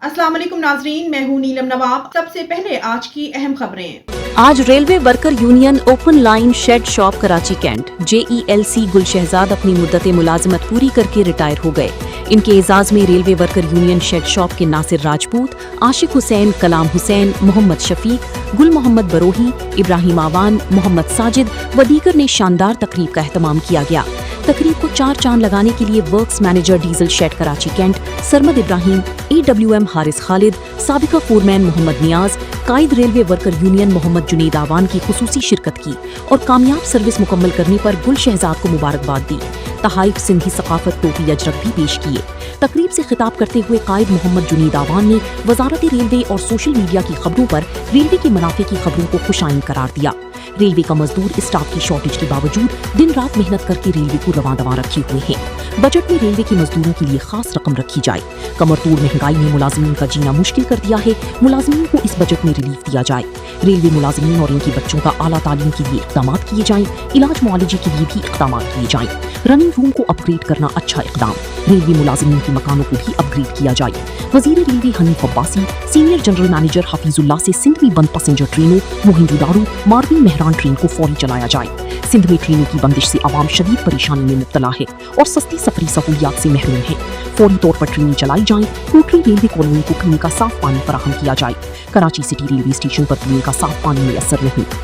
अस्सलाम वालेकुम नाजरीन, मैं हूँ नीलम नवाब। सबसे पहले आज की अहम खबरें। आज railway worker union open line shed shop Karachi cantt JELC Gul Shahzad अपनी मुद्दत मुलाजमत पूरी करके रिटायर हो गए। इनके एजाज में railway worker union shed shop के नासिर राजपूत, आशिक हुसैन, कलाम हुसैन, मोहम्मद शफीक, गुल मोहम्मद बरोही, इब्राहिम आवान, मोहम्मद साजिद व दीगर ने शानदार तकरीब का एहतमाम किया गया। तकरीब को चार चांद लगाने के लिए works manager diesel shed Karachi cantt Sarmad Ibrahim, EWM Haris Khalid, साबिका foreman Mohammad Niaz, Quaid railway worker union Mohammad Junaid Awan की खुसूसी शिरकत की और कामयाब सर्विस मुकम्मल करने पर गुल शहजाद को मुबारकबाद दी। तहाइफ सिंधी सकाफत टोपी अजरक भी पेश किए। तकरीब से खिताब करते हुए कायद मोहम्मद जुनेद आवान ने वजारत रेलवे और सोशल मीडिया की खबरों पर रेलवे के मुनाफे की खबरों को खुशाइन करार दिया। रेलवे का मजदूर स्टाफ की शॉर्टेज के बावजूद दिन रात मेहनत करके रेलवे को रवां दवा रखे हुए हैं। बजट में रेलवे के मजदूरों के लिए खास रकम रखी जाए। कमरतोड़ महंगाई ने मुलाजिमीन का जीना मुश्किल कर दिया है। मुलाजिमीन को इस बजट में रिलीफ दिया जाए। रेलवे मुलाजिमीन और इनके बच्चों का आला तालीम के लिए इक़दाम किए जाएं। इलाज मुआलजे के लिए भी इक़दाम किए जाएं। रनिंग रूम को अपग्रेड करना अच्छा इक़दाम। रेलवे मुलाजिमीन के मकानों को भी अपग्रेड किया जाए। वजीर railway Hanif Abbasi, senior general manager Hafizullah से सिंध में बंद पैसेंजर ट्रेनों मोहिंजोदारो मारवी मेहरान ट्रेन को फौरी चलाया जाए। सिंध में ट्रेनों की बंदिश से आवाम शदीद परेशानी में मुब्तला है और सस्ती सफरी सहूलियात से महरूम है। फौरी तौर पर ट्रेनें चलाई जाएं। कोटरी रेलवे कॉलोनी को पीने का साफ पानी फराहम किया जाए। कराची सिटी रेलवे स्टेशन पर पीने का साफ पानी मैसर नहीं।